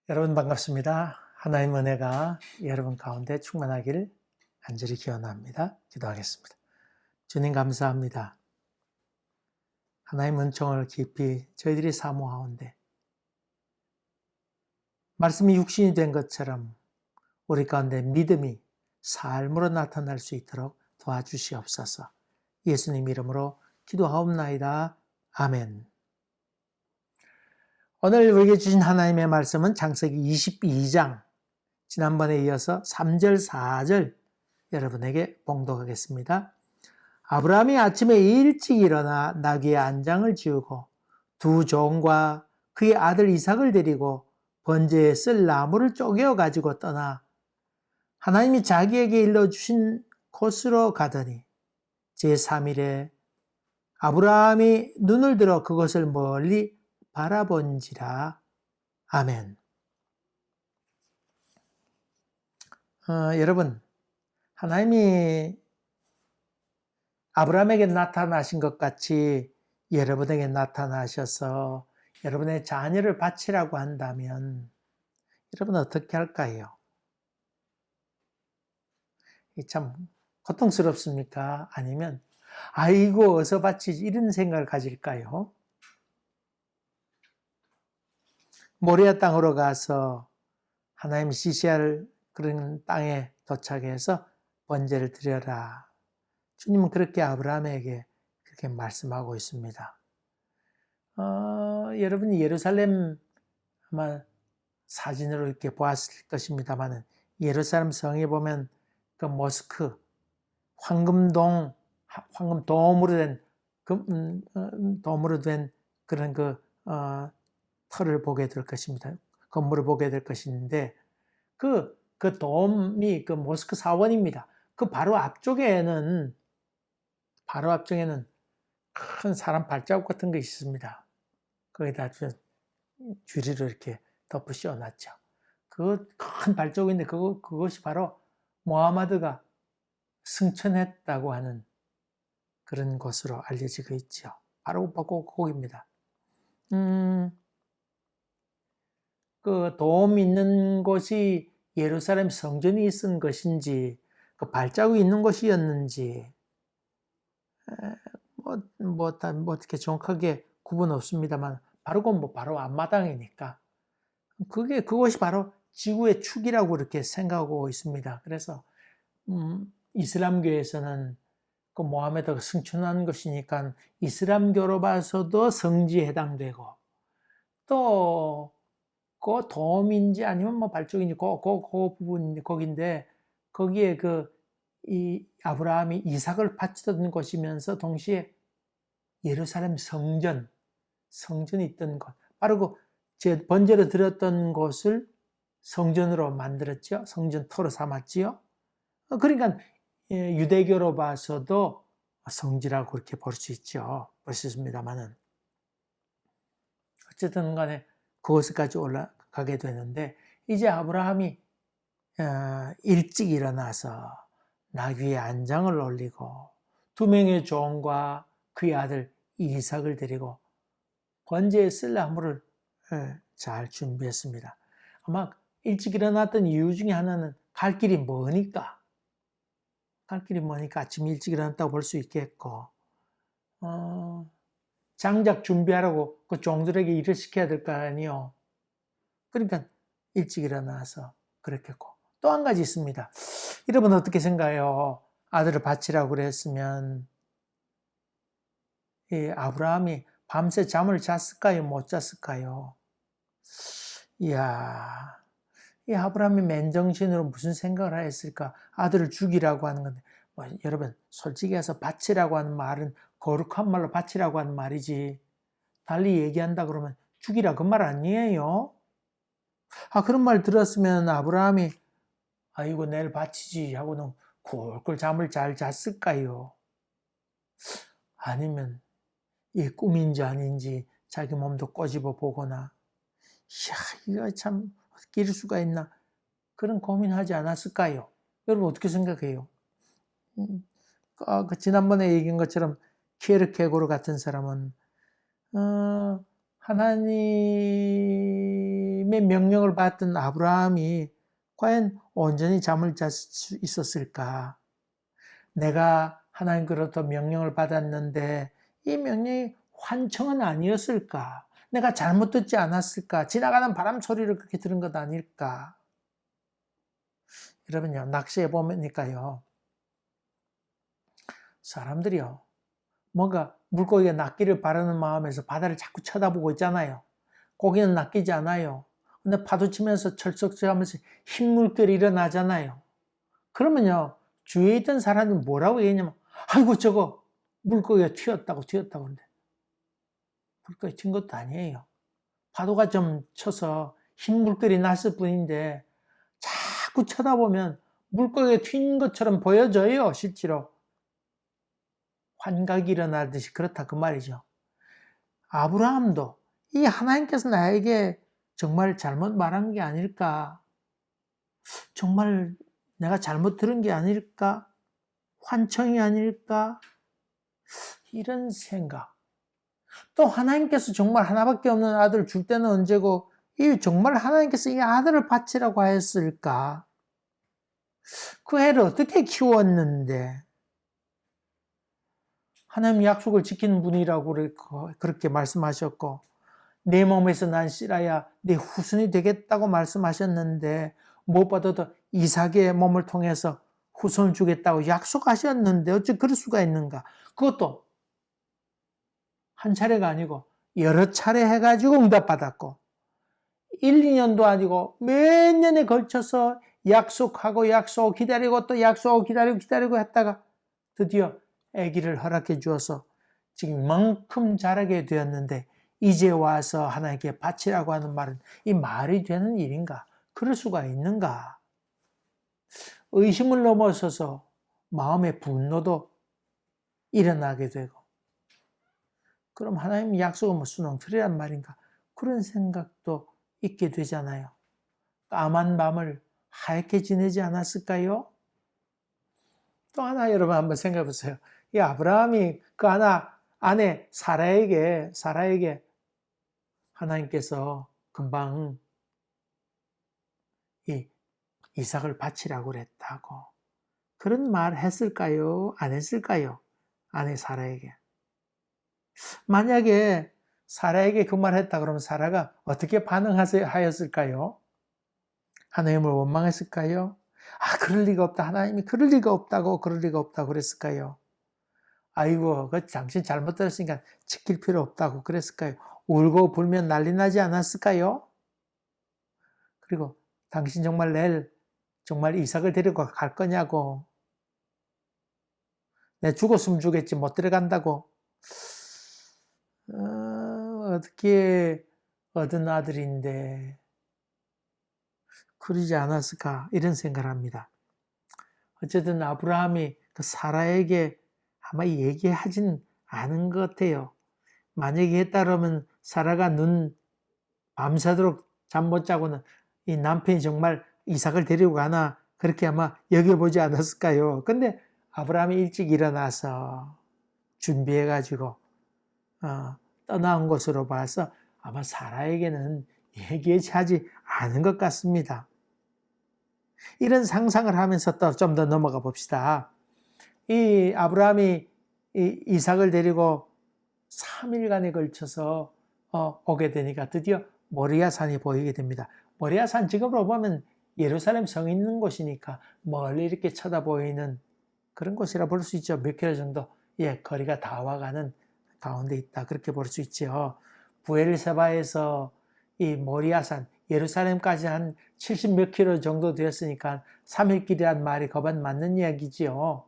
여러분 반갑습니다. 하나님의 은혜가 여러분 가운데 충만하기를 간절히 기원합니다. 기도하겠습니다. 주님 감사합니다. 하나님 은총을 깊이 저희들이 사모하온데 말씀이 육신이 된 것처럼 우리 가운데 믿음이 삶으로 나타날 수 있도록 도와주시옵소서. 예수님 이름으로 기도하옵나이다. 아멘. 오늘 우리에게 주신 하나님의 말씀은 창세기 22장 지난번에 이어서 3절 4절 여러분에게 봉독하겠습니다. 아브라함이 아침에 일찍 일어나 나귀의 안장을 지우고 두 종과 그의 아들 이삭을 데리고 번제에 쓸 나무를 쪼개어 가지고 떠나 하나님이 자기에게 일러주신 곳으로 가더니 제3일에 아브라함이 눈을 들어 그것을 멀리 바라본지라. 아멘. 여러분, 하나님이 아브라함에게 나타나신 것 같이 여러분에게 나타나셔서 여러분의 자녀를 바치라고 한다면 여러분 어떻게 할까요? 참 고통스럽습니까? 아니면 아이고 어서 바치지 이런 생각을 가질까요? 모리아 땅으로 가서 하나님 지시할 그런 땅에 도착해서 번제를 드려라. 주님은 그렇게 아브라함에게 그렇게 말씀하고 있습니다. 여러분이 예루살렘 아마 사진으로 이렇게 보았을 것입니다만 예루살렘 성에 보면 그 모스크, 황금돔으로 된 돔으로 된 그런 터를 보게 될 것입니다. 건물을 보게 될 것인데 그 돔이 그 모스크 사원입니다. 그 바로 앞쪽에는 큰 사람 발자국 같은 것이 있습니다. 거기다 주리로 이렇게 덮어 씌워놨죠. 그 큰 발자국인데 그것이 바로 모하마드가 승천했다고 하는 그런 것으로 알려지고 있죠. 바로 거기입니다. 그 돔 있는 곳이 예루살렘 성전이 있은 것인지 그 발자국이 있는 곳이었는지 어떻게 정확하게 구분 없습니다만 바로 바로 앞마당이니까 그것이 바로 지구의 축이라고 그렇게 생각하고 있습니다. 그래서 이슬람교에서는 그 모하메드가 승천한 것이니까 이슬람교로 봐서도 성지에 해당되고 또 그 돔인지 아니면 발쪽인지 그 부분 거긴데 거기에 이 아브라함이 이삭을 바치던 곳이면서 동시에 예루살렘 성전이 있던 곳, 바로 제 번제로 드렸던 곳을 성전으로 만들었죠. 성전터로 삼았지요. 그러니까 유대교로 봐서도 성지라고 그렇게 볼 수 있죠. 볼 수 있습니다만은 어쨌든 간에 그곳까지 올라가게 되는데 이제 아브라함이 일찍 일어나서 나귀의 안장을 올리고 두 명의 종과 그의 아들 이삭을 데리고 번제에 쓸 나무를 잘 준비했습니다. 아마 일찍 일어났던 이유 중에 하나는 갈 길이 머니까 아침 일찍 일어났다고 볼 수 있겠고 장작 준비하라고 그 종들에게 일을 시켜야 될 거 아니요. 그러니까 일찍 일어나서 그랬겠고 또 한 가지 있습니다. 여러분 어떻게 생각해요? 아들을 바치라고 그랬으면 아브라함이 밤새 잠을 잤을까요? 못 잤을까요? 이야, 이 아브라함이 맨정신으로 무슨 생각을 했을까? 아들을 죽이라고 하는 건데 여러분 솔직히 해서 바치라고 하는 말은 거룩한 말로 바치라고 하는 말이지 달리 얘기한다 그러면 죽이라 그 말 아니에요? 그런 말 들었으면 아브라함이 아이고 내일 바치지 하고는 꿀꿀 잠을 잘 잤을까요? 아니면 이 꿈인지 아닌지 자기 몸도 꼬집어 보거나 이거 참 어떻게 이럴 수가 있나 그런 고민하지 않았을까요? 여러분 어떻게 생각해요? 지난번에 얘기한 것처럼 키에르케고르 같은 사람은 하나님이 하나님의 명령을 받던 아브라함이 과연 온전히 잠을 잘 수 있었을까? 내가 하나님께로부터 명령을 받았는데 이 명령이 환청은 아니었을까? 내가 잘못 듣지 않았을까? 지나가는 바람 소리를 그렇게 들은 것 아닐까? 여러분요, 낚시해 보니까요, 사람들이요, 뭔가 물고기가 낚기를 바라는 마음에서 바다를 자꾸 쳐다보고 있잖아요. 고기는 낚이지 않아요. 근데 파도 치면서 철썩하면서 흰 물결이 일어나잖아요. 그러면요, 주위에 있던 사람들은 뭐라고 얘기하냐면, 아이고, 저거 물고기가 튀었다고 그러는데, 물고기 튄 것도 아니에요. 파도가 좀 쳐서 흰 물결이 났을 뿐인데, 자꾸 쳐다보면 물고기가 튄 것처럼 보여져요, 실제로. 환각이 일어나듯이 그렇다 그 말이죠. 아브라함도 이 하나님께서 나에게 정말 잘못 말한 게 아닐까? 정말 내가 잘못 들은 게 아닐까? 환청이 아닐까? 이런 생각. 또 하나님께서 정말 하나밖에 없는 아들을 줄 때는 언제고, 이 정말 하나님께서 이 아들을 바치라고 하였을까? 그 애를 어떻게 키웠는데? 하나님 약속을 지키는 분이라고 그렇게 말씀하셨고, 내 몸에서 난 씨라야 내 후손이 되겠다고 말씀하셨는데, 무엇보다도 이삭의 몸을 통해서 후손을 주겠다고 약속하셨는데 어찌 그럴 수가 있는가? 그것도 한 차례가 아니고 여러 차례 해가지고 응답받았고, 1, 2년도 아니고 몇 년에 걸쳐서 약속하고 약속 기다리고 또 약속 기다리고 했다가 드디어 아기를 허락해 주어서 지금 이만큼 자라게 되었는데, 이제 와서 하나님께 바치라고 하는 말은 이 말이 되는 일인가? 그럴 수가 있는가? 의심을 넘어서서 마음의 분노도 일어나게 되고, 그럼 하나님 약속은 뭐 수능틀이란 말인가? 그런 생각도 있게 되잖아요. 까만 밤을 하얗게 지내지 않았을까요? 또 하나 여러분 한번 생각해 보세요. 이 아브라함이 그 아내 사라에게 하나님께서 금방 이 이삭을 바치라고 그랬다고 그런 말 했을까요? 안 했을까요? 아내 사라에게. 만약에 사라에게 그 말 했다 그러면 사라가 어떻게 반응하였을까요? 하나님을 원망했을까요? 아, 그럴 리가 없다. 하나님이 그럴 리가 없다고 그랬을까요? 아이고, 그 당신 잘못 들었으니까 지킬 필요 없다고 그랬을까요? 울고 불면 난리 나지 않았을까요? 그리고 당신 정말 내일 정말 이삭을 데리고 갈 거냐고. 내 죽었으면 주겠지 못 들어간다고. 어떻게 얻은 아들인데 그러지 않았을까 이런 생각을 합니다. 어쨌든 아브라함이 그 사라에게 아마 얘기하진 않은 것 같아요. 만약에 했다면 사라가 밤새도록 잠 못 자고는 이 남편이 정말 이삭을 데리고 가나 그렇게 아마 여겨보지 않았을까요? 근데 아브라함이 일찍 일어나서 준비해가지고 떠나온 것으로 봐서 아마 사라에게는 얘기하지 않은 것 같습니다. 이런 상상을 하면서 또 좀 더 넘어가 봅시다. 이 아브라함이 이삭을 데리고 3일간에 걸쳐서 오게 되니까 드디어 모리아산이 보이게 됩니다. 모리아산 지금으로 보면 예루살렘 성 있는 곳이니까 멀리 이렇게 쳐다보이는 그런 곳이라 볼 수 있죠. 몇 킬로 정도 거리가 다와가는 가운데 있다. 그렇게 볼 수 있죠. 부엘세바에서 이 모리아산 예루살렘까지 한 70 몇 킬로 정도 되었으니까 3일길이란 말이 거반 맞는 이야기지요.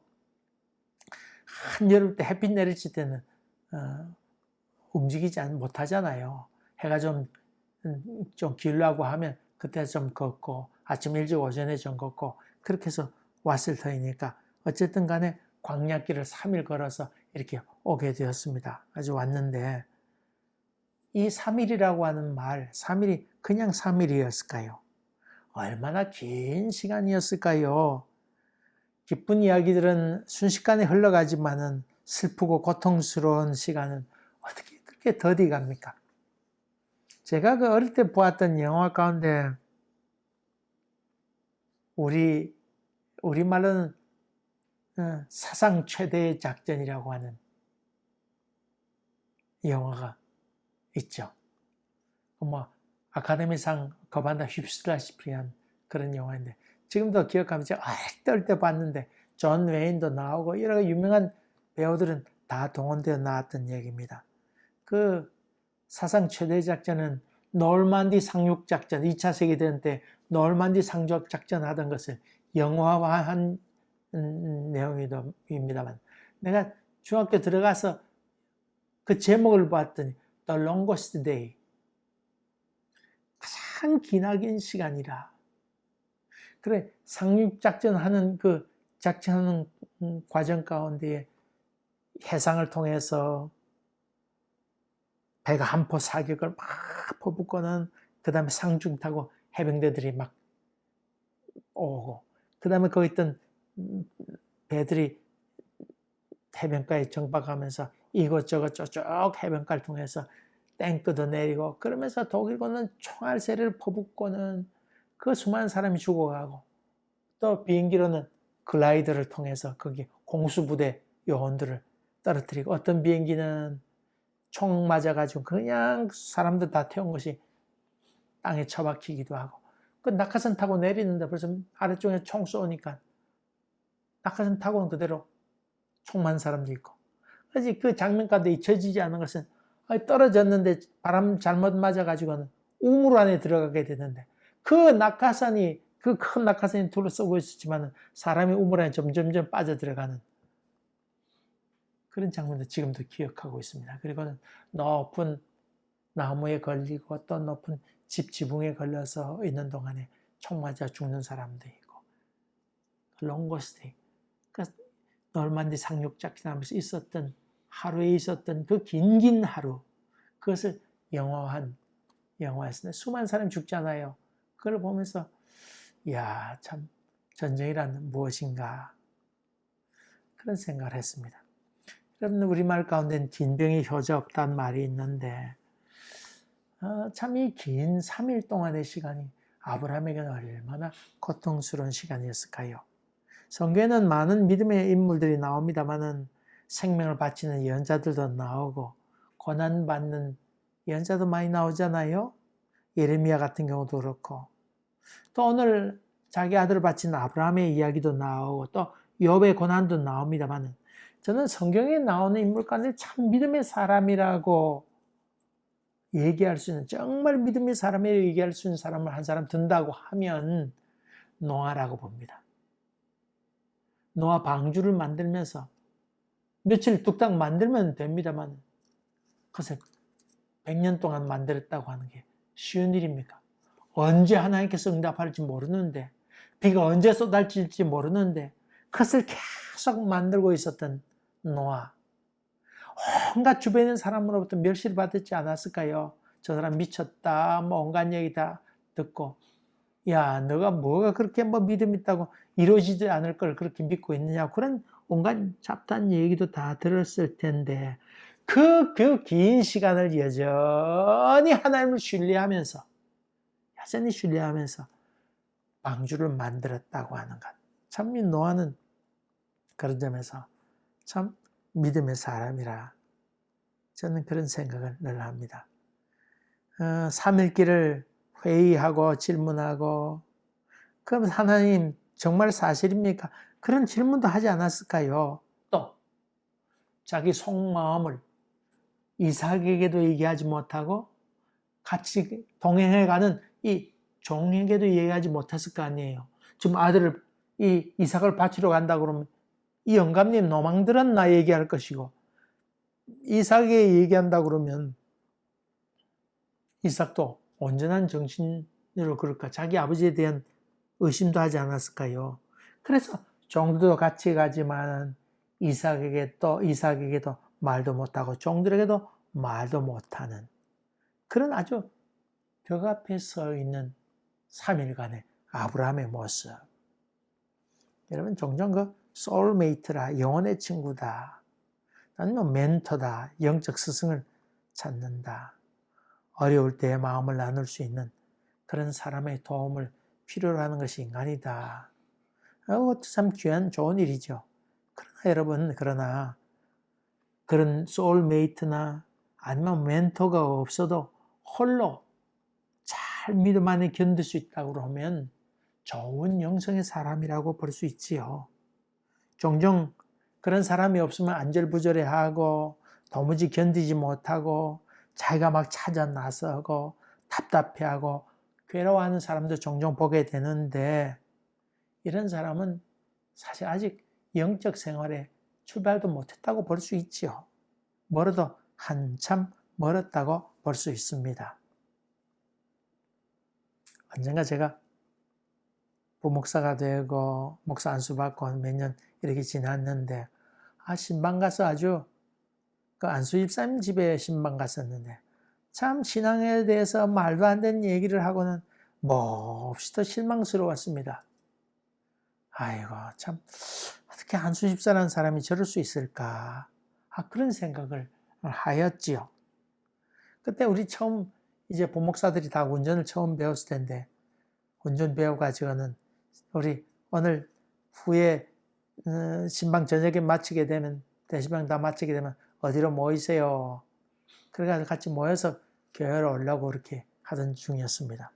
한여름 때 햇빛 내리칠 때는 움직이지 못하잖아요. 해가 좀 길라고 하면 그때 좀 걷고 아침 일찍 오전에 좀 걷고 그렇게 해서 왔을 터이니까 어쨌든 간에 광야길을 3일 걸어서 이렇게 오게 되었습니다. 아주 왔는데 이 3일이라고 하는 말, 3일이 그냥 3일이었을까요? 얼마나 긴 시간이었을까요? 기쁜 이야기들은 순식간에 흘러가지만은 슬프고 고통스러운 시간은 어떻게 그렇게 더디 갑니까? 제가 그 어릴 때 보았던 영화 가운데 우리말로는 사상 최대의 작전이라고 하는 영화가 있죠. 뭐 아카데미상 거반다 휩쓸다시피 한 그런 영화인데 지금도 기억하면 제가 어릴 때 봤는데 존 웨인도 나오고 여러 유명한 배우들은 다 동원되어 나왔던 얘기입니다. 그 사상 최대 작전은 노르만디 상륙 작전, 2차 세계대전 때 노르만디 상륙 작전 하던 것을 영화화한 내용입니다만 내가 중학교 들어가서 그 제목을 봤더니 The Longest Day, 가장 기나긴 시간이라. 그래, 상륙작전하는 그 작전하는 과정 가운데 해상을 통해서 배가 한포 사격을 막 퍼붓고는 그 다음에 상중 타고 해병대들이 막 오고 그 다음에 거기 있던 배들이 해변가에 정박하면서 이것저것 저쪽 해변가를 통해서 탱크도 내리고 그러면서 독일군은 총알세를 퍼붓고는 그 수많은 사람이 죽어가고 또 비행기로는 글라이더를 통해서 거기 공수부대 요원들을 떨어뜨리고 어떤 비행기는 총 맞아가지고 그냥 사람들 다 태운 것이 땅에 처박히기도 하고 그 낙하산 타고 내리는데 벌써 아래쪽에 총 쏘니까 낙하산 타고는 그대로 총 맞은 사람도 있고 아직 그 장면 가운데 잊혀지지 않은 것은 떨어졌는데 바람 잘못 맞아가지고는 우물 안에 들어가게 되는데 그 낙하산이 그 큰 낙하산이 둘러싸고 있었지만 사람이 우물 안에 점점점 빠져들어가는 그런 장면도 지금도 기억하고 있습니다. 그리고는 높은 나무에 걸리고 또 높은 집 지붕에 걸려서 있는 동안에 총 맞아 죽는 사람도 있고 롱고스데이 그러니까 노르만디 상륙작전하면서 있었던 하루에 있었던 그 긴 하루 그것을 영화화한 영화였습니다. 수많은 사람이 죽잖아요. 그걸 보면서 이야 참 전쟁이란 무엇인가 그런 생각을 했습니다. 여러분 우리말 가운데는 빈병이 효자 없다는 말이 있는데 참 이 긴 3일 동안의 시간이 아브라함에게는 얼마나 고통스러운 시간이었을까요? 성경에는 많은 믿음의 인물들이 나옵니다만은 생명을 바치는 예언자들도 나오고 고난받는 예언자도 많이 나오잖아요. 예레미야 같은 경우도 그렇고 또 오늘 자기 아들을 바친 아브라함의 이야기도 나오고 또 욥의 고난도 나옵니다만은 저는 성경에 나오는 인물 가운데 참 믿음의 사람이라고 얘기할 수 있는 정말 믿음의 사람이라고 얘기할 수 있는 사람을 한 사람 든다고 하면 노아라고 봅니다. 노아 방주를 만들면서 며칠 뚝딱 만들면 됩니다만 그것을 100년 동안 만들었다고 하는 게 쉬운 일입니까? 언제 하나님께서 응답할지 모르는데 비가 언제 쏟아질지 모르는데 그것을 계속 만들고 있었던 노아 온갖 주변에 있는 사람으로부터 멸시를 받았지 않았을까요? 저 사람 미쳤다 뭐 온갖 얘기 다 듣고 야 너가 뭐가 그렇게 뭐 믿음 있다고 이루어지지 않을 걸 그렇게 믿고 있느냐 그런 온갖 잡다한 얘기도 다 들었을 텐데 그 긴 시간을 여전히 하나님을 신뢰하면서 방주를 만들었다고 하는 것. 참 노아는 그런 점에서 참 믿음의 사람이라 저는 그런 생각을 늘 합니다. 3일길을 회의하고 질문하고 그럼 하나님 정말 사실입니까? 그런 질문도 하지 않았을까요? 또 자기 속마음을 이삭에게도 얘기하지 못하고 같이 동행해가는 이 종에게도 얘기하지 못했을 거 아니에요. 지금 아들을 이 이삭을 바치러 간다 그러면 이 영감님 노망 들었나 얘기할 것이고 이삭에게 얘기한다 그러면 이삭도 온전한 정신으로 그럴까 자기 아버지에 대한 의심도 하지 않았을까요? 그래서 종들도 같이 가지만 이삭에게도 말도 못하고 종들에게도 말도 못하는 그런 아주 벽 앞에 서 있는 3일간의 아브라함의 모습. 여러분 종종 그 소울메이트라 영혼의 친구다. 아니면 멘토다. 영적 스승을 찾는다. 어려울 때 마음을 나눌 수 있는 그런 사람의 도움을 필요로 하는 것이 인간이다. 그것도 참 귀한 좋은 일이죠. 그러나 여러분, 그런 소울메이트나 아니면 멘토가 없어도 홀로 잘 믿음 안에 견딜 수 있다고 그러면 좋은 영성의 사람이라고 볼 수 있지요. 종종 그런 사람이 없으면 안절부절해하고 도무지 견디지 못하고 자기가 막 찾아 나서고 답답해하고 괴로워하는 사람도 종종 보게 되는데, 이런 사람은 사실 아직 영적 생활에 출발도 못했다고 볼 수 있지요. 멀어도 한참 멀었다고 볼 수 있습니다. 언젠가 제가 부목사가 되고 목사 안수 받고 몇 년 이렇게 지났는데, 신방 가서 아주 그 안수 집사님 집에 신방 갔었는데 참 신앙에 대해서 말도 안 되는 얘기를 하고는 몹시도 실망스러웠습니다. 아이고, 참 어떻게 안수 집사라는 사람이 저럴 수 있을까, 그런 생각을 하였지요. 그때 우리 처음 이제 부목사들이 다 운전을 처음 배웠을 텐데, 운전 배워가지고는 우리 오늘 후에 신방 저녁에 마치게 되면, 대신방 다 마치게 되면 어디로 모이세요. 그래가지고 같이 모여서 교회를 오려고 그렇게 하던 중이었습니다.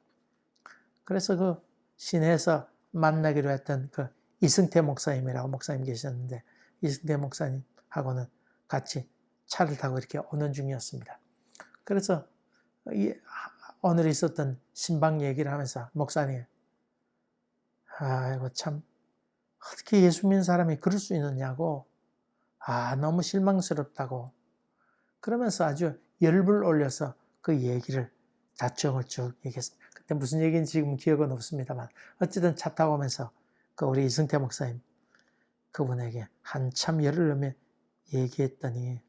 그래서 그 시내에서 만나기로 했던 그 이승태 목사님이라고 목사님 계셨는데, 이승태 목사님하고는 같이 차를 타고 이렇게 오는 중이었습니다. 그래서 오늘 있었던 신방 얘기를 하면서 목사님, 아이고 참 어떻게 예수 믿는 사람이 그럴 수 있느냐고, 너무 실망스럽다고 그러면서 아주 열불 올려서 그 얘기를 자청을 쭉 얘기했습니다. 그때 무슨 얘기인지 지금 기억은 없습니다만, 어쨌든 차 타고 오면서 그 우리 이승태 목사님 그분에게 한참 열을 내며 얘기했더니,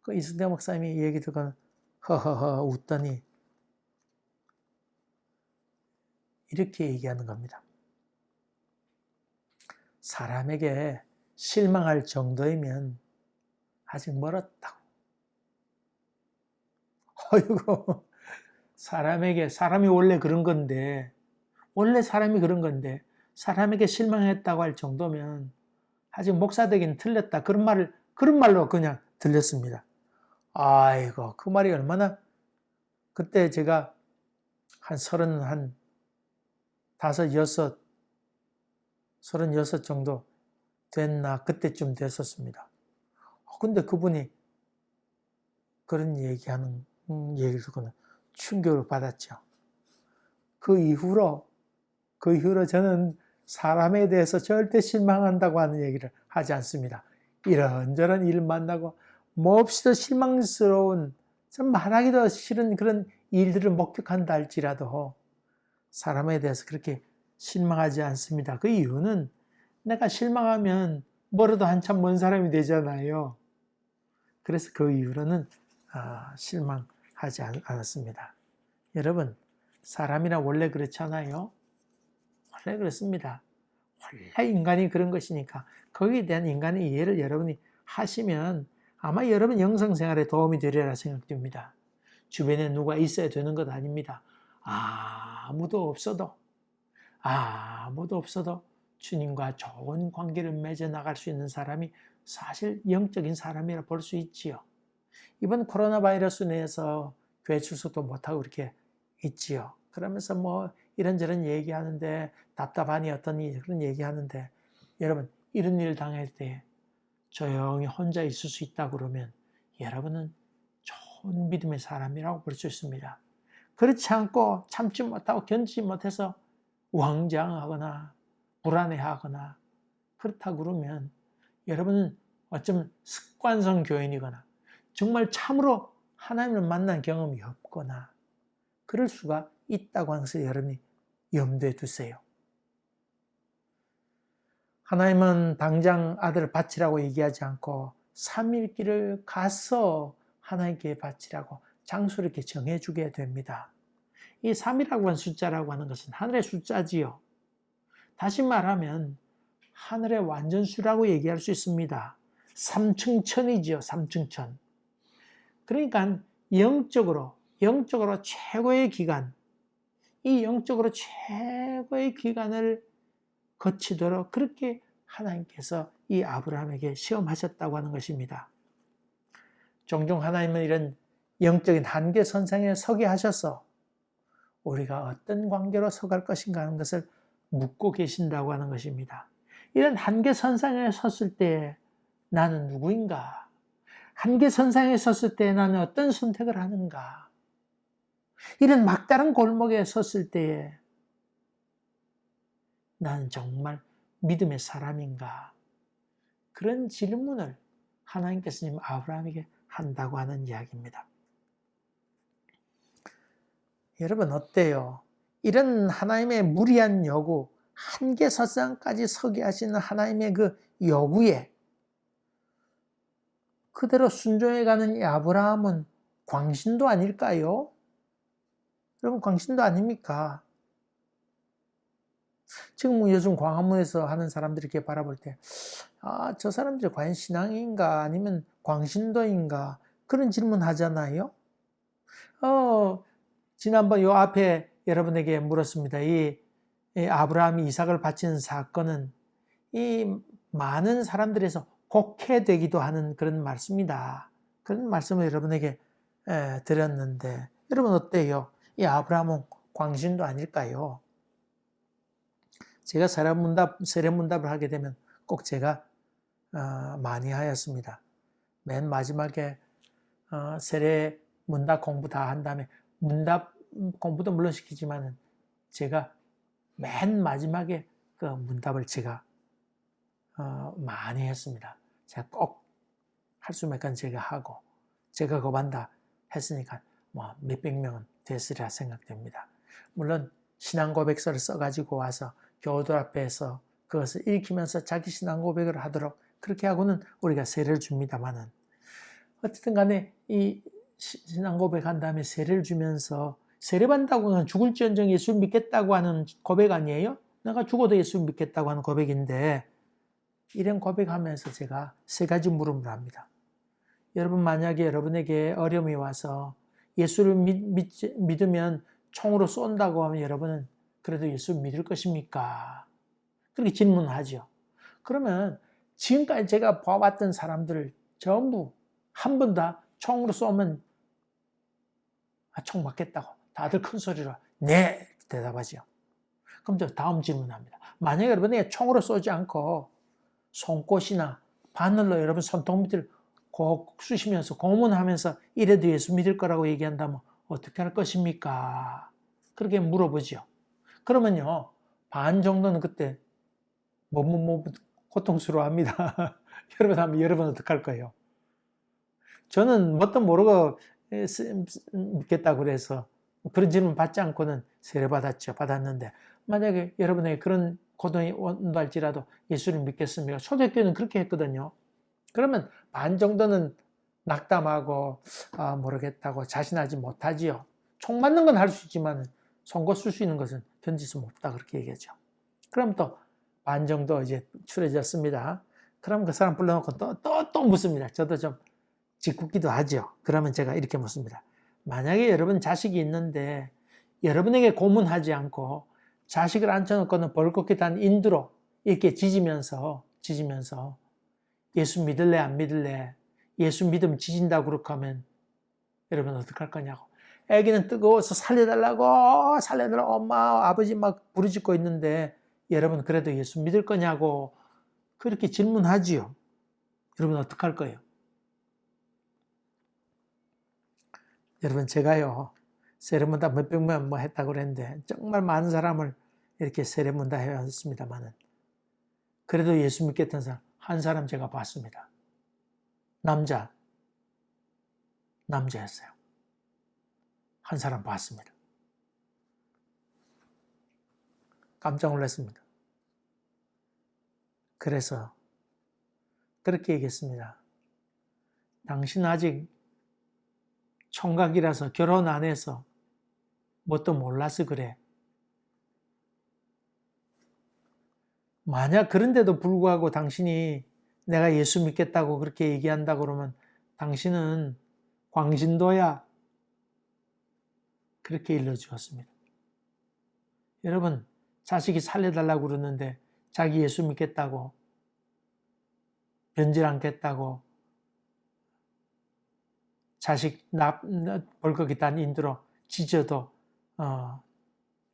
그 이승태 목사님이 얘기 듣고 허허허 웃더니 이렇게 얘기하는 겁니다. 사람에게 실망할 정도이면 아직 멀었다고. 어이구, 사람이 원래 그런 건데, 사람이 그런 건데, 사람에게 실망했다고 할 정도면 아직 목사 되긴 틀렸다. 그런 말로 그냥 들렸습니다. 아이고, 그 말이 얼마나, 그때 제가 한 36 정도 됐나, 그때쯤 됐었습니다. 근데 그분이 그런 얘기하는 얘기를 듣고는 충격을 받았죠. 그 이후로 저는 사람에 대해서 절대 실망한다고 하는 얘기를 하지 않습니다. 이런저런 일을 만나고 몹시도 실망스러운, 참 말하기도 싫은 그런 일들을 목격한다 할지라도 사람에 대해서 그렇게 실망하지 않습니다. 그 이유는 내가 실망하면 멀어도 한참 먼 사람이 되잖아요. 그래서 그 이후로는 실망하지 않았습니다. 여러분, 사람이나 원래 그렇잖아요. 원래 그렇습니다. 원래 인간이 그런 것이니까 거기에 대한 인간의 이해를 여러분이 하시면 아마 여러분 영성생활에 도움이 되리라 생각됩니다. 주변에 누가 있어야 되는 것 아닙니다. 아무도 없어도 주님과 좋은 관계를 맺어 나갈 수 있는 사람이 사실 영적인 사람이라 볼 수 있지요. 이번 코로나 바이러스 내에서 교회 출석도 못하고 이렇게 있지요. 그러면서 뭐 이런저런 얘기하는데 답답하니 어떠니 그런 얘기하는데, 여러분 이런 일 당할 때 조용히 혼자 있을 수 있다 그러면 여러분은 좋은 믿음의 사람이라고 볼 수 있습니다. 그렇지 않고 참지 못하고 견디지 못해서 우왕좌왕하거나 불안해하거나 그렇다 그러면 여러분은 어쩌면 습관성 교인이거나 정말 참으로 하나님을 만난 경험이 없거나 그럴 수가 있다고 하는 것을 여러분이 염두에 두세요. 하나님은 당장 아들을 바치라고 얘기하지 않고 3일 길을 가서 하나님께 바치라고 장소를 이렇게 정해주게 됩니다. 이 3이라고 하는 숫자라고 하는 것은 하늘의 숫자지요. 다시 말하면 하늘의 완전수라고 얘기할 수 있습니다. 3층천이지요. 3층천. 그러니까 영적으로 영적으로 최고의 기간, 이 영적으로 최고의 기간을 거치도록 그렇게 하나님께서 이 아브라함에게 시험하셨다고 하는 것입니다. 종종 하나님은 이런 영적인 한계선상에 서게 하셔서 우리가 어떤 관계로 서갈 것인가 하는 것을 묻고 계신다고 하는 것입니다. 이런 한계선상에 섰을 때 나는 누구인가? 한계선상에 섰을 때 나는 어떤 선택을 하는가? 이런 막다른 골목에 섰을 때에 나는 정말 믿음의 사람인가? 그런 질문을 하나님께서 지금 아브라함에게 한다고 하는 이야기입니다. 여러분 어때요? 이런 하나님의 무리한 요구, 한계선상까지 서게 하시는 하나님의 그 요구에 그대로 순종해가는 이 아브라함은 광신도 아닐까요? 여러분 광신도 아닙니까? 지금 요즘 광화문에서 하는 사람들이 이렇게 바라볼 때, 저 사람들이 과연 신앙인가 아니면 광신도인가 그런 질문 하잖아요. 지난번 요 앞에 여러분에게 물었습니다. 이 아브라함이 이삭을 바치는 사건은 이 많은 사람들에서 곡해되기도 하는 그런 말씀이다. 그런 말씀을 여러분에게 드렸는데 여러분 어때요? 이 아브라함은 광신도 아닐까요? 제가 세례문답을 하게 되면 꼭 제가 많이 하였습니다. 맨 마지막에 세례문답 공부 다 한 다음에 문답 공부도 물론 시키지만 제가 맨 마지막에 그 문답을 제가 많이 했습니다. 제가 꼭 할 수 몇 건 제가 하고 제가 거반다 했으니까 뭐 몇백 명은 됐으리라 생각됩니다. 물론 신앙 고백서를 써가지고 와서 교우들 앞에서 그것을 읽히면서 자기 신앙 고백을 하도록 그렇게 하고는 우리가 세례를 줍니다만은 어쨌든 간에 이 신앙 고백한 다음에 세례를 주면서 세례받는다고 하는 죽을지언정 예수 믿겠다고 하는 고백 아니에요? 내가 죽어도 예수 믿겠다고 하는 고백인데 이런 고백하면서 제가 세 가지 물음을 합니다. 여러분 만약에 여러분에게 어려움이 와서 예수를 믿으면 총으로 쏜다고 하면 여러분은 그래도 예수 믿을 것입니까? 그렇게 질문하죠. 그러면 지금까지 제가 봐왔던 사람들을 전부 한 번 다 총으로 쏘면 총 맞겠다고 다들 큰 소리로 네 대답하죠. 그럼 또 다음 질문합니다. 만약에 여러분에게 총으로 쏘지 않고 손꽃이나 바늘로 여러분 손톱 밑을 꼭 쑤시면서 고문하면서 이래도 예수 믿을 거라고 얘기한다면 어떻게 할 것입니까? 그렇게 물어보죠. 그러면요 반 정도는 그때 너무 고통스러워합니다. 여러분 어떡할 거예요? 저는 뭣도 모르고 믿겠다고 그래서 그런 질문 받지 않고는 세례받았죠. 받았는데 만약에 여러분에게 그런 고통이 온다 할지라도 예수를 믿겠습니까? 초대교회는 그렇게 했거든요. 그러면 반 정도는 낙담하고 모르겠다고 자신하지 못하지요. 총 맞는 건 할 수 있지만 송곳 쓸 수 있는 것은 견딜 수 없다 그렇게 얘기하죠. 그럼 또 반 정도 이제 추려졌습니다. 그럼 그 사람 불러놓고 또 묻습니다. 저도 좀 짓궂기도 하죠. 그러면 제가 이렇게 묻습니다. 만약에 여러분 자식이 있는데 여러분에게 고문하지 않고 자식을 앉혀놓고는 벌겋게 단 인두로 이렇게 지지면서 예수 믿을래 안 믿을래? 예수 믿으면 지진다고 그렇게 하면 여러분 어떡할 거냐고. 애기는 뜨거워서 살려달라고 엄마 아버지 막 부르짖고 있는데 여러분 그래도 예수 믿을 거냐고 그렇게 질문하지요. 여러분 어떡할 거예요? 여러분 제가요 세례문답 몇백 명 했다고 그랬는데 정말 많은 사람을 이렇게 세례문답 해왔습니다만은 그래도 예수 믿겠다는 사람 한 사람 제가 봤습니다. 남자였어요. 한 사람 봤습니다. 깜짝 놀랐습니다. 그래서 그렇게 얘기했습니다. 당신 아직 총각이라서 결혼 안 해서 뭣도 몰라서 그래. 만약 그런데도 불구하고 당신이 내가 예수 믿겠다고 그렇게 얘기한다 그러면 당신은 광신도야. 그렇게 일러주었습니다. 여러분, 자식이 살려달라고 그러는데 자기 예수 믿겠다고, 변질 않겠다고, 자식 벌거기 단 인도로 지져도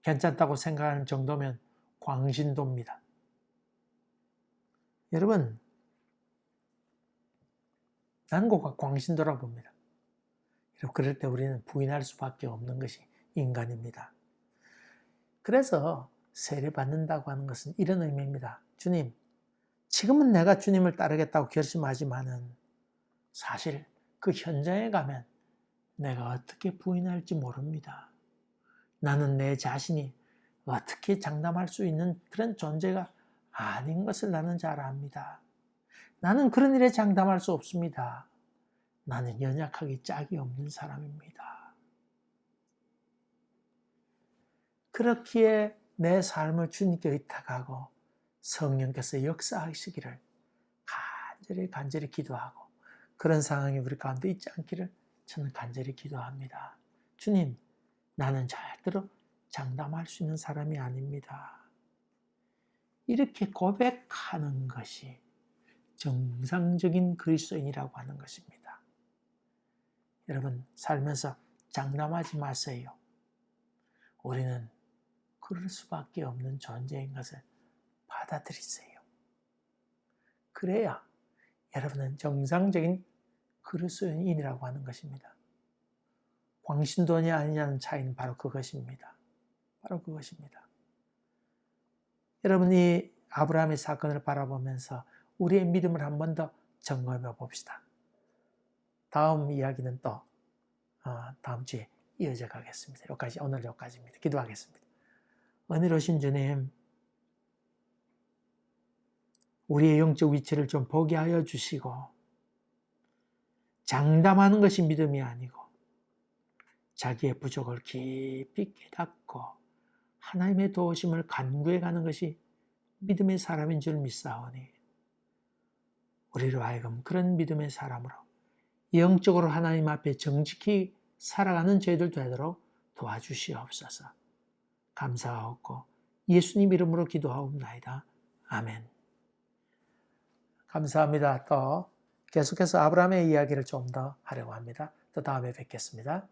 괜찮다고 생각하는 정도면 광신도입니다. 여러분, 나는 그거 광신도라고 봅니다. 그럴 때 우리는 부인할 수밖에 없는 것이 인간입니다. 그래서 세례받는다고 하는 것은 이런 의미입니다. 주님, 지금은 내가 주님을 따르겠다고 결심하지만은 사실 그 현장에 가면 내가 어떻게 부인할지 모릅니다. 나는 내 자신이 어떻게 장담할 수 있는 그런 존재가 아닌 것을 나는 잘 압니다. 나는 그런 일에 장담할 수 없습니다. 나는 연약하기 짝이 없는 사람입니다. 그렇기에 내 삶을 주님께 의탁하고 성령께서 역사하시기를 간절히 기도하고 그런 상황이 우리 가운데 있지 않기를 저는 간절히 기도합니다. 주님, 나는 절대로 장담할 수 있는 사람이 아닙니다. 이렇게 고백하는 것이 정상적인 그리스도인이라고 하는 것입니다. 여러분, 살면서 장담하지 마세요. 우리는 그럴 수밖에 없는 존재인 것을 받아들이세요. 그래야 여러분은 정상적인 그리스도인이라고 하는 것입니다. 광신도냐 아니냐는 차이는 바로 그것입니다. 바로 그것입니다. 여러분, 이 아브라함의 사건을 바라보면서 우리의 믿음을 한 번 더 점검해 봅시다. 다음 이야기는 또 다음 주에 이어져 가겠습니다. 오늘 여기까지입니다. 기도하겠습니다. 은혜로우신 주님, 우리의 영적 위치를 좀 보게 하여 주시고 장담하는 것이 믿음이 아니고 자기의 부족을 깊이 깨닫고 하나님의 도우심을 간구해 가는 것이 믿음의 사람인 줄 믿사오니 우리로 하여금 그런 믿음의 사람으로 영적으로 하나님 앞에 정직히 살아가는 저희들 되도록 도와주시옵소서. 감사하옵고 예수님 이름으로 기도하옵나이다. 아멘. 감사합니다. 또 계속해서 아브라함의 이야기를 좀 더 하려고 합니다. 또 다음에 뵙겠습니다.